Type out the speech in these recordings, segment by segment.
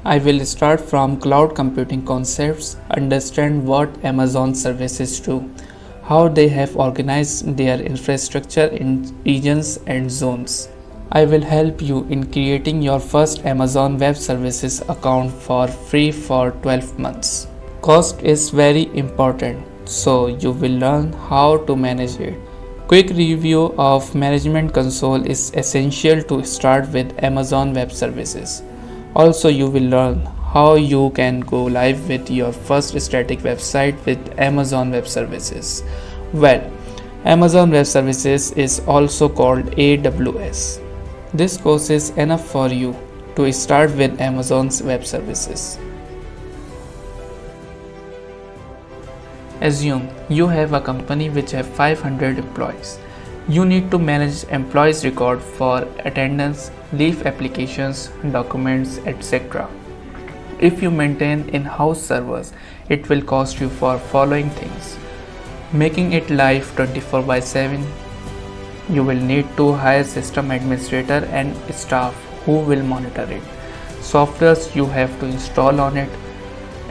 I will start from cloud computing concepts, understand what Amazon services do, how they have organized their infrastructure in regions and zones. I will help you in creating your first Amazon Web Services account for free for 12 months. Cost is very important, so you will learn how to manage it. Quick review of Management Console is essential to start with Amazon Web Services. Also, you will learn how you can go live with your first static website with Amazon Web Services. Well, Amazon Web Services is also called AWS. This course is enough for you to start with Amazon's Web Services. Assume you have a company which have 500 employees. You need to manage employees' record for attendance, leave applications, documents, etc. If you maintain in-house servers, it will cost you for following things. Making it live 24/7, you will need to hire system administrator and staff who will monitor it. Softwares you have to install on it,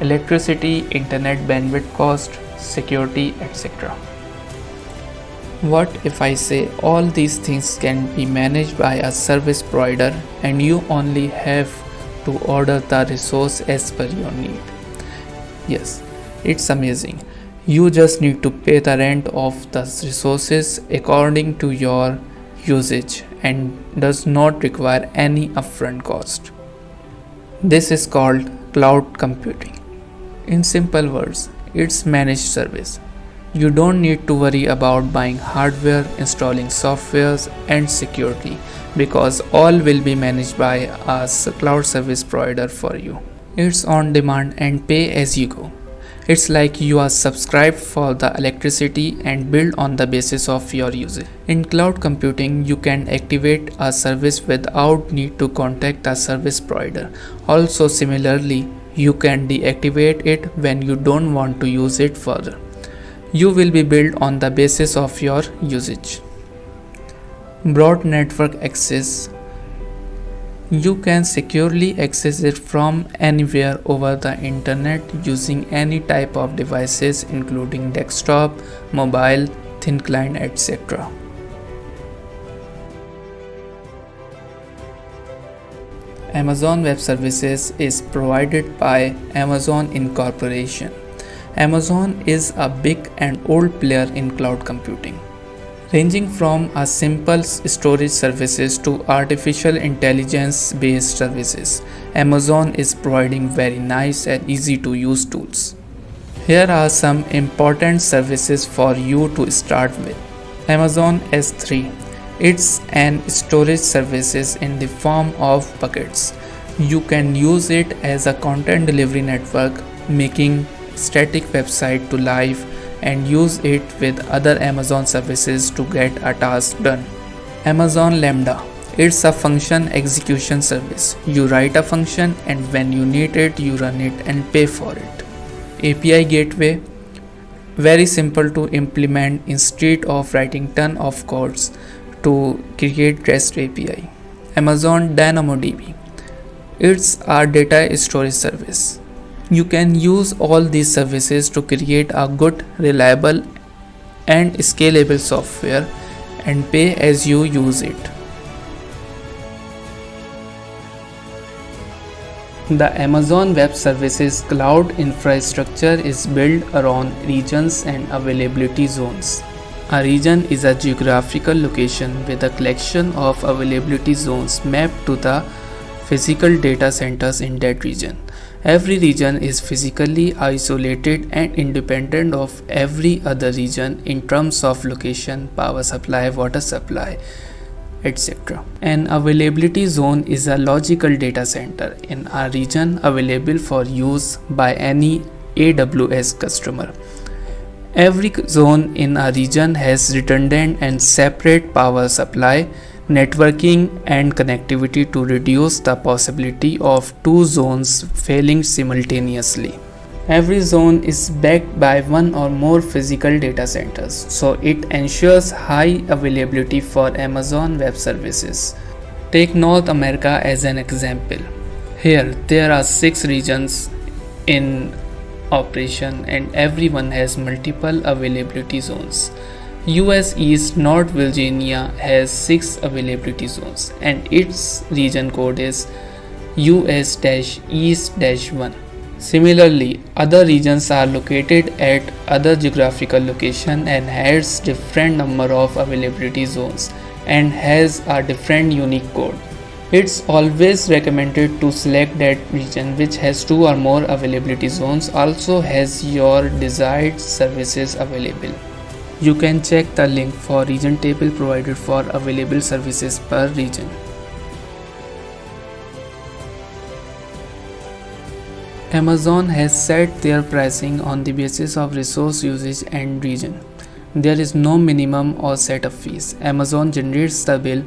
electricity, internet bandwidth cost, security, etc. What if I say all these things can be managed by a service provider and you only have to order the resource as per your need? Yes, it's amazing. You just need to pay the rent of the resources according to your usage and does not require any upfront cost. This is called cloud computing. In simple words, it's managed service. You don't need to worry about buying hardware, installing softwares and security because all will be managed by a cloud service provider for you. It's on demand and pay as you go. It's like you are subscribed for the electricity and billed on the basis of your usage. In cloud computing, you can activate a service without need to contact a service provider. Also similarly, you can deactivate it when you don't want to use it further. You will be billed on the basis of your usage. Broad network access. You can securely access it from anywhere over the internet using any type of devices including desktop, mobile, thin client, etc. Amazon Web Services is provided by Amazon Incorporation. Amazon is a big and old player in cloud computing. Ranging from a simple storage services to artificial intelligence based services, Amazon is providing very nice and easy to use tools. Here are some important services for you to start with. Amazon S3. It's an storage services in the form of buckets. You can use it as a content delivery network, making static website to live and use it with other Amazon services to get a task done. Amazon Lambda. It's a function execution service. You write a function and when you need it, you run it and pay for it. API Gateway. Very simple to implement instead of writing ton of codes to create REST API. Amazon DynamoDB. It's a data storage service. You can use all these services to create a good, reliable and scalable software and pay as you use it. The Amazon Web Services cloud infrastructure is built around regions and availability zones. A region is a geographical location with a collection of availability zones mapped to the physical data centers in that region. Every region is physically isolated and independent of every other region in terms of location, power supply, water supply, etc. An availability zone is a logical data center in a region available for use by any AWS customer. Every zone in a region has redundant and separate power supply, networking and connectivity to reduce the possibility of two zones failing simultaneously. Every zone is backed by one or more physical data centers, so it ensures high availability for Amazon Web Services. Take North America as an example. Here there are 6 regions in operation and everyone has multiple availability zones. US East North Virginia has 6 availability zones and its region code is US-East-1. Similarly, other regions are located at other geographical location and has different number of availability zones and has a different unique code. It's always recommended to select that region which has 2 or more availability zones, also has your desired services available. You can check the link for region table provided for available services per region. Amazon has set their pricing on the basis of resource usage and region. There is no minimum or setup fees. Amazon generates the bill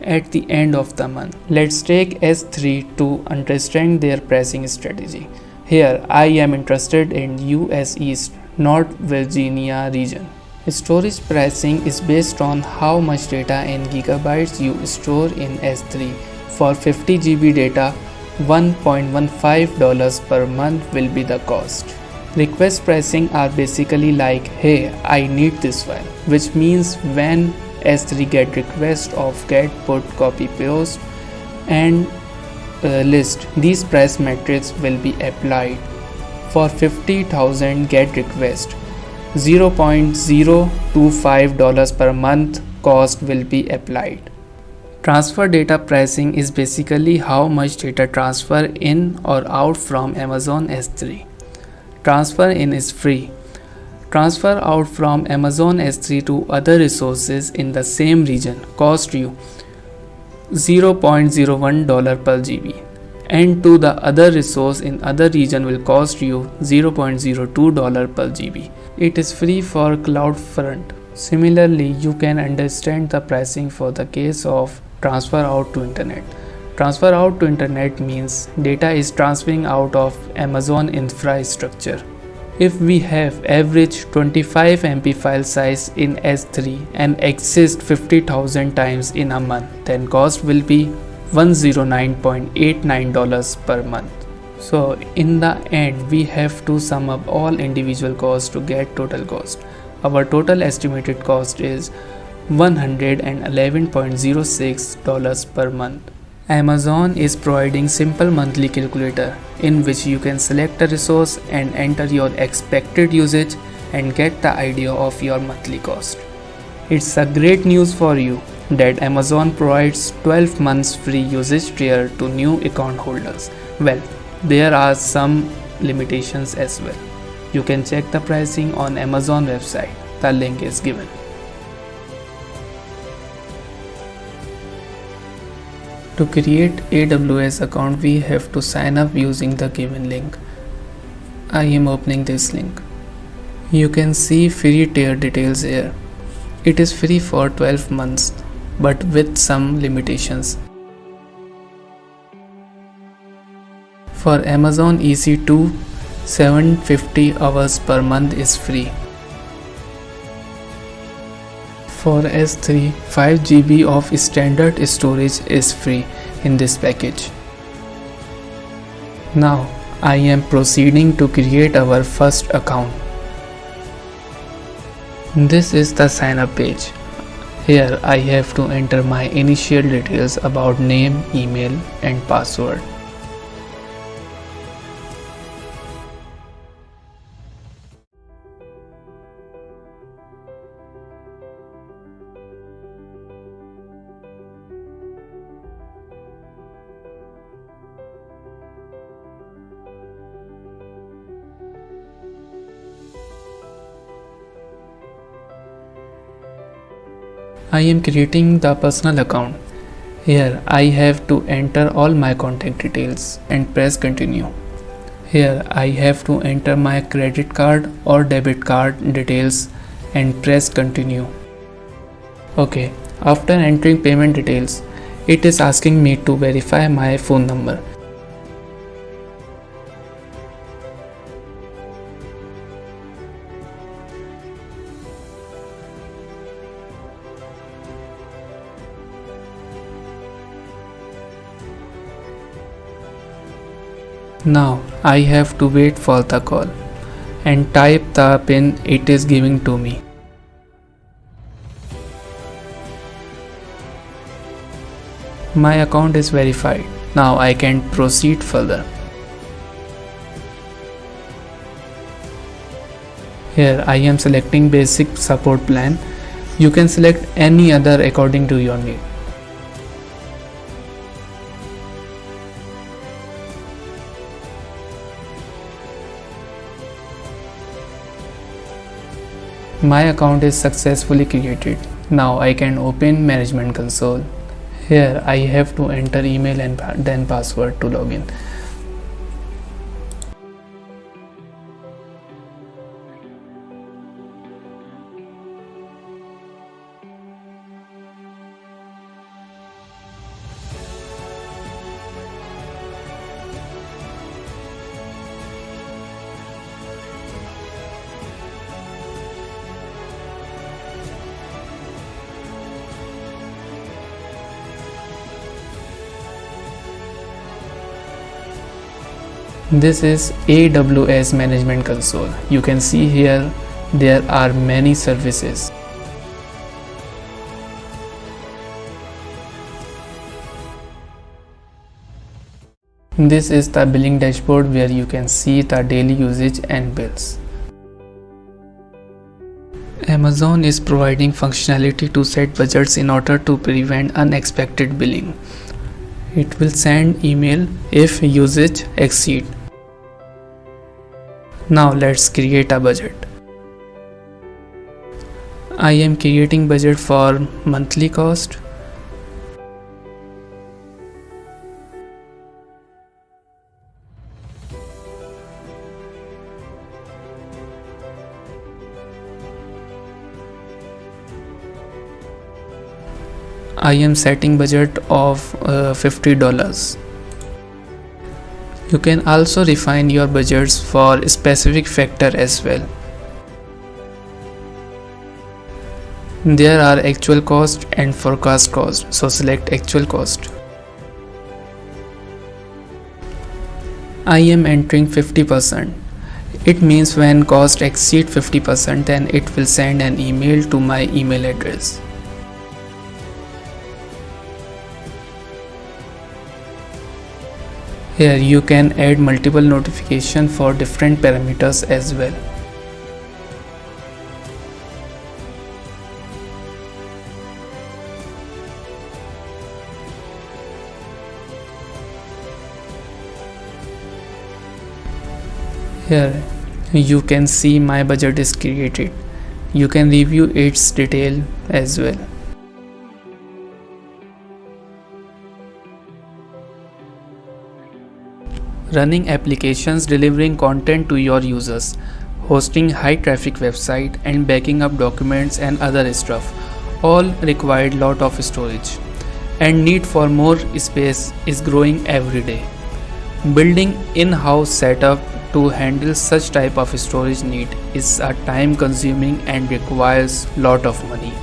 at the end of the month. Let's take S3 to understand their pricing strategy. Here I am interested in US East North Virginia region. Storage pricing is based on how much data in gigabytes you store in S3. For 50 GB data, $1.15 per month will be the cost. Request pricing are basically like, hey, I need this file, which means when S3 get request of get, put, copy, paste and list, these price metrics will be applied. For 50,000 get request, $0.025 per month cost will be applied. Transfer data pricing is basically how much data transfer in or out from Amazon S3. Transfer in is free. Transfer out from Amazon S3 to other resources in the same region cost you $0.01 per GB, and to the other resource in other region will cost you $0.02 per GB. It is free for CloudFront. Similarly, you can understand the pricing for the case of transfer out to internet. Transfer out to internet means data is transferring out of Amazon infrastructure. If we have average 25 MB file size in S3 and exist 50,000 times in a month, then cost will be $109.89 per month. So in the end, we have to sum up all individual costs to get total cost. Our total estimated cost is $111.06 per month. Amazon is providing simple monthly calculator in which you can select a resource and enter your expected usage and get the idea of your monthly cost. It's a great news for you that Amazon provides 12 months free usage trial to new account holders. Well, there are some limitations as well. You can check the pricing on Amazon website. The link is given. To create AWS account, we have to sign up using the given link. I am opening this link. You can see free tier details here. It is free for 12 months, but with some limitations. For Amazon EC2, 750 hours per month is free. For S3, 5 GB of standard storage is free in this package. Now, I am proceeding to create our first account. This is the sign up page. Here I have to enter my initial details about name, email and password. I am creating the personal account. Here I have to enter all my contact details and press continue. Here I have to enter my credit card or debit card details and press continue. Okay, after entering payment details, it is asking me to verify my phone number. Now I have to wait for the call and type the PIN it is giving to me. My account is verified. Now I can proceed further. Here I am selecting basic support plan. You can select any other according to your need. My account is successfully created. Now I can open Management Console. Here I have to enter email and then password to login. This is AWS Management Console. You can see here there are many services. This is the billing dashboard where you can see the daily usage and bills. Amazon is providing functionality to set budgets in order to prevent unexpected billing. It will send email if usage exceeds. Now let's create a budget. I am creating budget for monthly cost. I am setting budget of $50. You can also refine your budgets for a specific factor as well. There are actual cost and forecast cost, so select actual cost. I am entering 50%. It means when cost exceeds 50%, then it will send an email to my email address. Here you can add multiple notifications for different parameters as well. Here you can see my budget is created. You can review its detail as well. Running applications, delivering content to your users, hosting high traffic website and backing up documents and other stuff all required lot of storage, and need for more space is growing every day. Building in-house setup to handle such type of storage need is a time consuming and requires lot of money.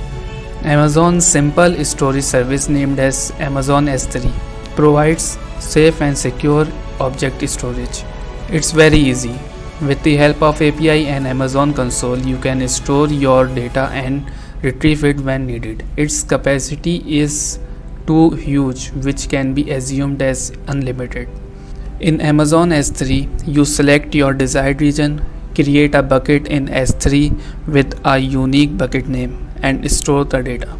Amazon's simple storage service named as Amazon S3 provides safe and secure object storage. It's very easy. With the help of API and Amazon console, you can store your data and retrieve it when needed. Its capacity is too huge, which can be assumed as unlimited. In Amazon S3, you select your desired region, create a bucket in S3 with a unique bucket name and store the data.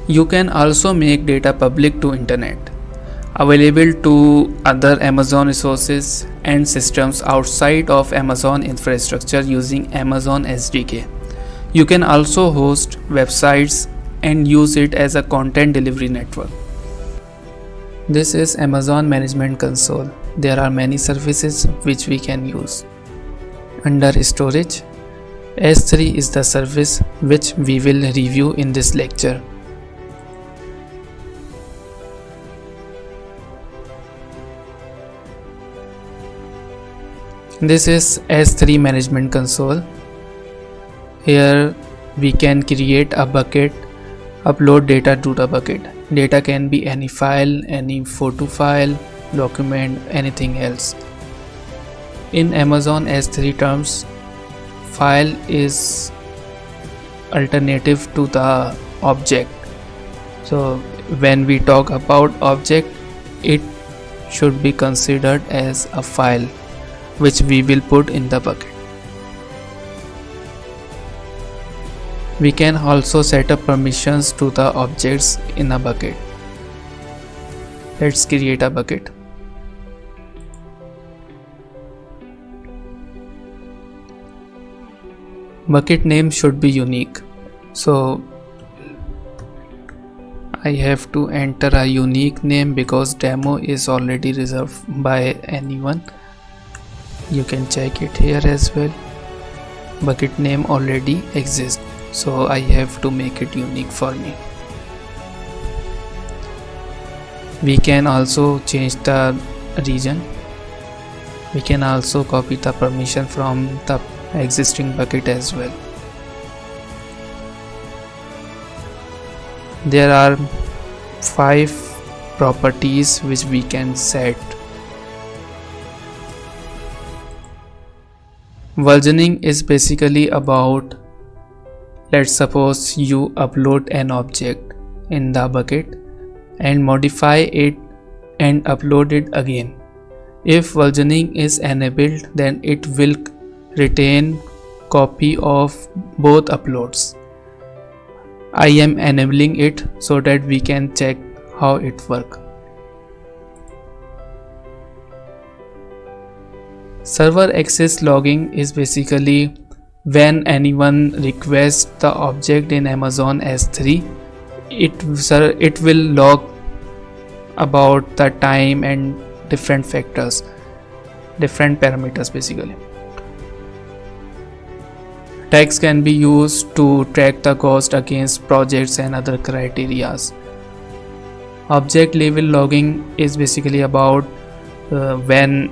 You can also make data public to internet, available to other Amazon resources and systems outside of Amazon infrastructure using Amazon SDK. You can also host websites and use it as a content delivery network. This is Amazon Management Console. There are many services which we can use. Under storage, S3 is the service which we will review in this lecture. This is S3 Management Console. Here we can create a bucket, upload data to the bucket. Data can be any file, any photo file, document, anything else. in Amazon S3 terms, file is alternative to the object. So when we talk about object, it should be considered as a file which we will put in the bucket. We can also set up permissions to the objects in a bucket. Let's create a bucket. Bucket name should be unique, so I have to enter a unique name because demo is already reserved by anyone. You can check it here as well. Bucket name already exists, so I have to make it unique for me. We can also change the region. We can also copy the permission from the existing bucket as well. There are 5 properties which we can set. Versioning is basically about, let's suppose you upload an object in the bucket and modify it and upload it again. If versioning is enabled, then it will retain copy of both uploads. I am enabling it so that we can check how it works. Server access logging is basically when anyone requests the object in Amazon S3, it will log about the time and different factors, different parameters basically. Tags can be used to track the cost against projects and other criterias. Object level logging is basically about when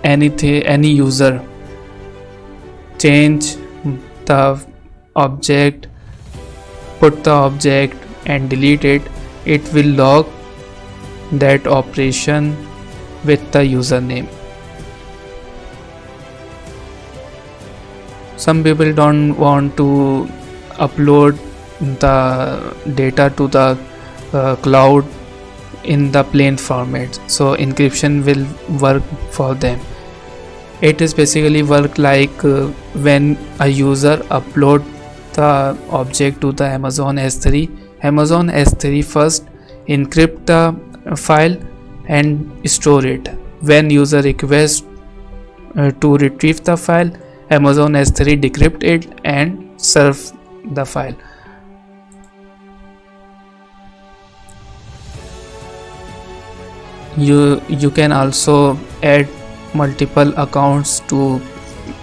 any user change the object, put the object and delete it, it will log that operation with the username. Some people don't want to upload the data to the cloud in the plain format, so encryption will work for them. It is basically work like when a user upload the object to the Amazon S3 first encrypt the file and store it. When user requests to retrieve the file, Amazon S3 decrypt it and serve the file. You can also add multiple accounts to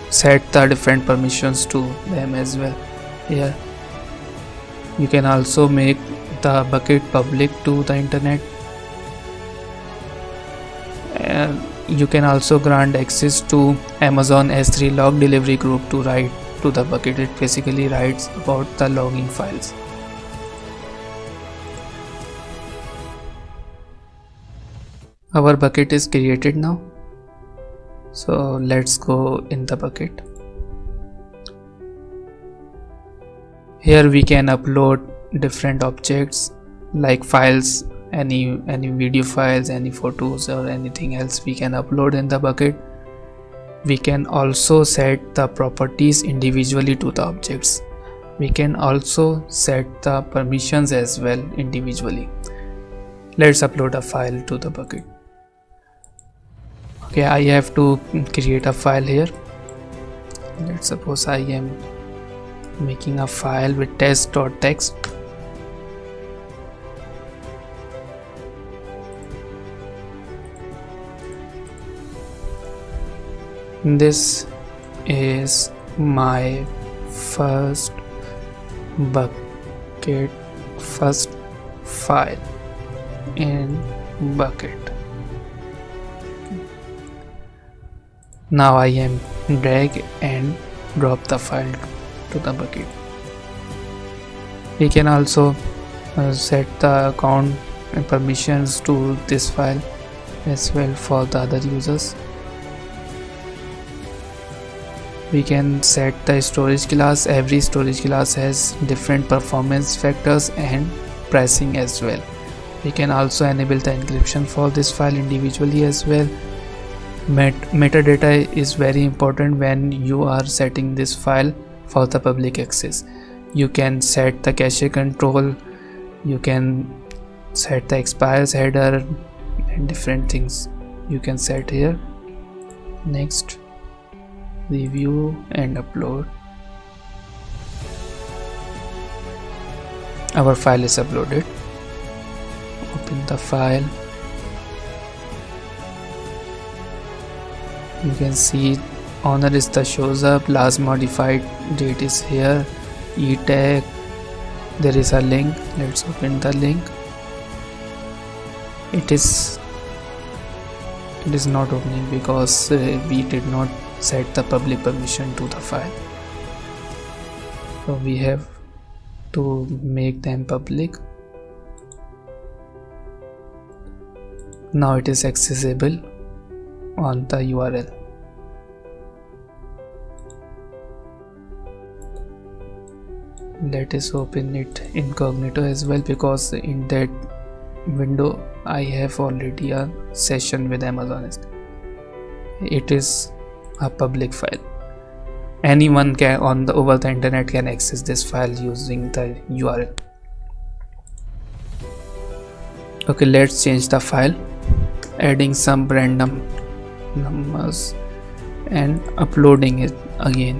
set the different permissions to them as well. Here you can also make the bucket public to the internet. You can also grant access to Amazon S3 log delivery group to write to the bucket. It basically writes about the logging files. Our bucket is created now, so let's go in the bucket. Here we can upload different objects like files, any video files, any photos or anything else we can upload in the bucket. We can also set the properties individually to the objects. We can also set the permissions as well individually. Let's upload a file to the bucket. Okay, I have to create a file here. Let's suppose I am making a file with test.txt. This is my first bucket, first file in bucket. Now I am drag and drop the file to the bucket. We can also set the account and permissions to this file as well for the other users. We can set the storage class. Every storage class has different performance factors and pricing as well. We can also enable the encryption for this file individually as well. Metadata is very important when you are setting this file for the public access. You can set the cache control, you can set the expires header and different things you can set here. Next, review and upload. Our file is uploaded. Open the file. You can see owner is the shows up, last modified date is here, e-tag, there is a link. Let's open the link. It is not opening because we did not set the public permission to the file, so we have to make them public. Now it is accessible on the URL. Let us open it incognito as well, because in that window I have already a session with Amazon. It is a public file. Anyone can over the internet can access this file using the URL. Okay, let's change the file, adding some random numbers and uploading it again.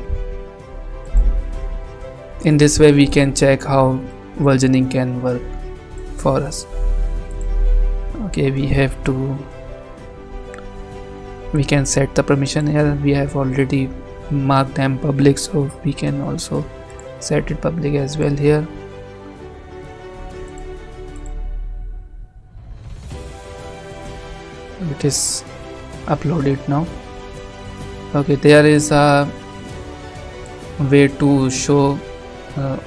In this way we can check how versioning can work for us. Okay, we can set the permission here. We have already marked them public, so we can also set it public as well here. It is uploaded now. Okay, there is a way to show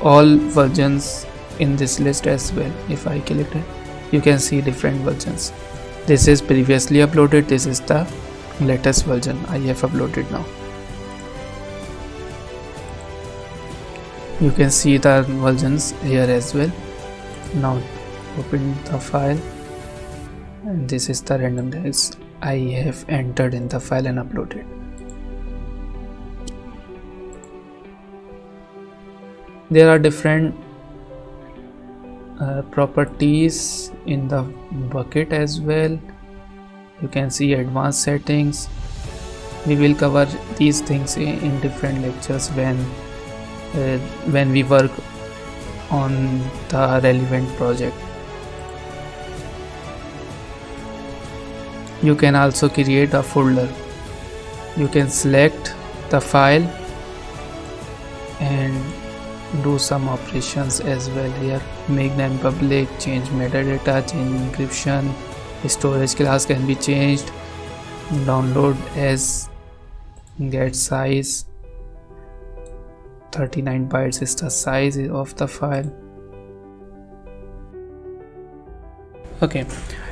all versions in this list as well. If I click it, you can see different versions. This is previously uploaded, this is the latest version I have uploaded now. You can see the versions here as well. Now open the file, and this is the random text I have entered in the file and uploaded. There are different properties in the bucket as well. You can see advanced settings. We will cover these things in different lectures when we work on the relevant project. You can also create a folder. You can select the file and do some operations as well here. Make them public, change metadata, change encryption, storage class can be changed, download as, get size, 39 bytes is the size of the file. Okay,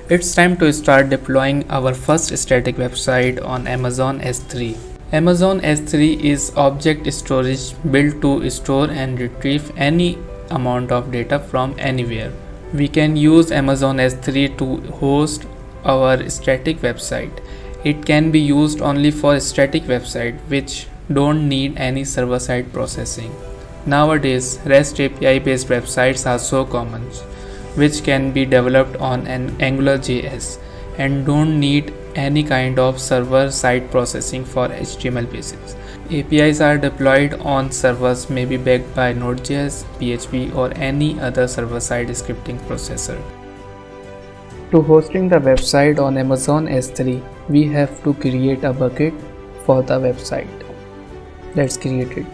it's time to start deploying our first static website on Amazon S3. Amazon S3 is object storage built to store and retrieve any amount of data from anywhere. We can use Amazon S3 to host our static website. It can be used only for static website which don't need any server-side processing. Nowadays, REST API based websites are so common, which can be developed on an AngularJS and don't need any kind of server-side processing for HTML pages. APIs are deployed on servers, may be backed by Node.js, PHP or any other server-side scripting processor. To hosting the website on Amazon S3, we have to create a bucket for the website. Let's create it.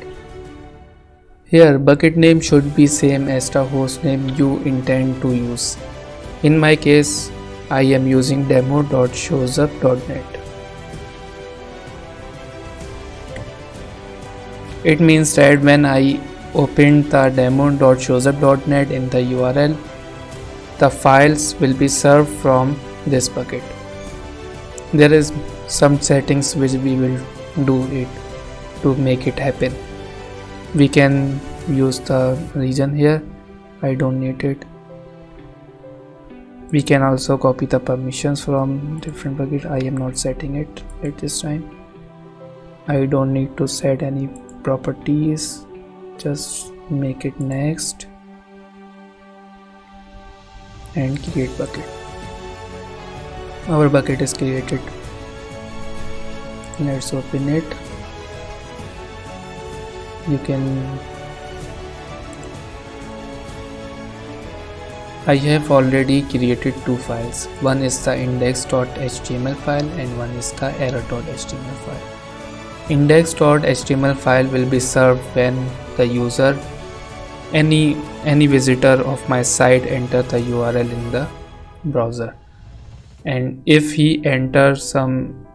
Here, bucket name should be same as the host name you intend to use. In my case, I am using demo.showsup.net. It means that when I open the demo.showsup.net in the URL, the files will be served from this bucket. There is some settings which we will do it. to make it happen. We can use the region here. I don't need it. We can also copy the permissions from different bucket. I am not setting it at this time. I don't need to set any properties. Just make it next and create bucket. Our bucket is created. Let's open it. I have already created two files. One is the index.html file and one is the error.html file. Index.html file will be served when the user, any visitor of my site enter the URL in the browser, and if he enters some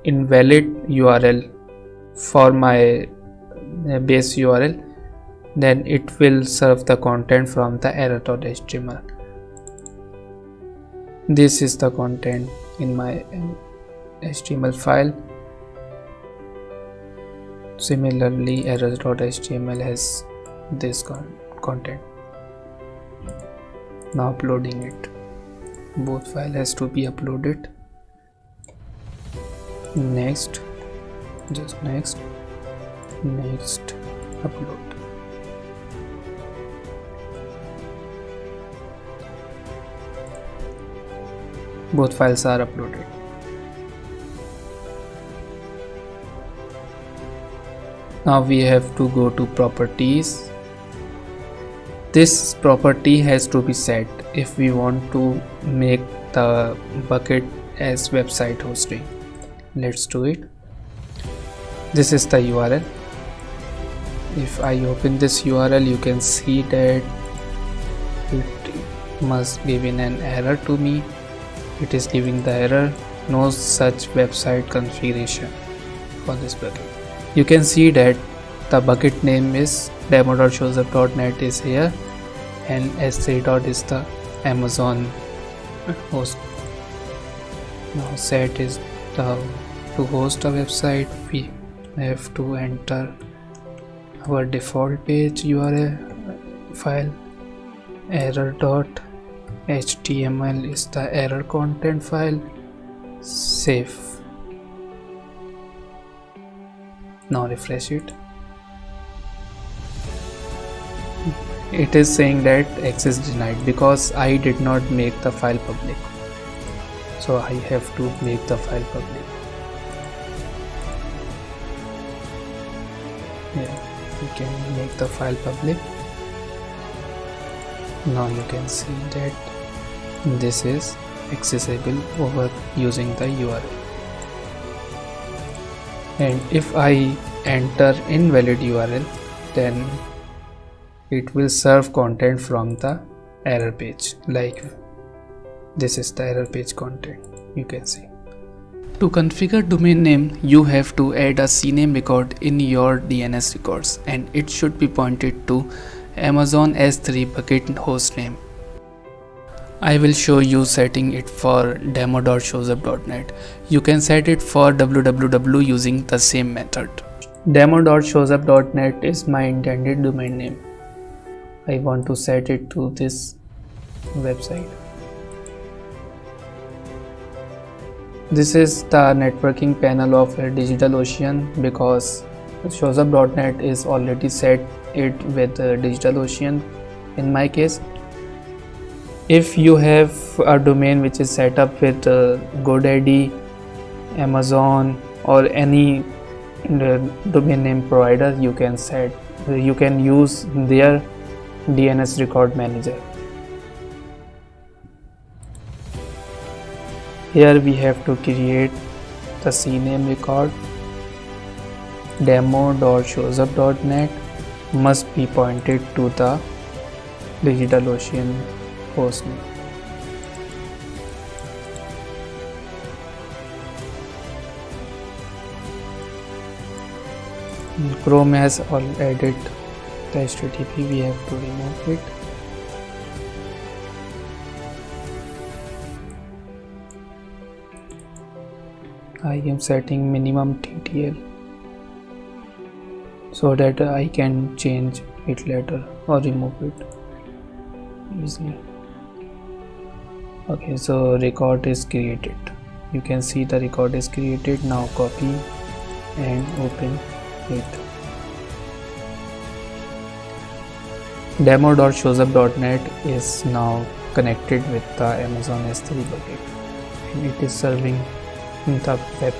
invalid URL for my base URL, then it will serve the content from the error.html. This is the content in my HTML file. Similarly, error.html has this content. Now uploading it. Both file has to be uploaded. Next, just next, upload. Both files are uploaded. Now we have to go to properties. This property has to be set if we want to make the bucket as website hosting. Let's do it. This is the URL. If I open this URL, you can see that it must give in an error to me. It is giving the error, no such website configuration for this bucket. You can see that the bucket name is demo.showsup.net is here, and s3 is the Amazon host. Now set is to host a website. We have to enter our default page URL file. Error.html is the error content file. Save. Now refresh it. It is saying that access denied because I did not make the file public. So I have to make the file public. Yeah, we can make the file public. Now you can see that this is accessible over using the URL. And if I enter invalid URL, then it will serve content from the error page. Like this is the error page content, you can see. To configure domain name, you have to add a CNAME record in your DNS records, and it should be pointed to Amazon S3 bucket hostname. I will show you setting it for demo.showsup.net. You can set it for www using the same method. Demo.showsup.net is my intended domain name. I want to set it to this website. This is the networking panel of DigitalOcean because showsup.net is already set it with DigitalOcean in my case. If you have a domain which is set up with GoDaddy, Amazon or any domain name provider, you can use their DNS record manager. Here we have to create the CNAME record. Demo.showsup.net must be pointed to the DigitalOcean hostname. Chrome has all added the HTTP, we have to remove it. I am setting minimum TTL. so that I can change it later or remove it easily. Okay, so record is created. You can see the record is created. Now copy and open it. Demo.showsup.net is now connected with the Amazon S3 bucket and it is serving the web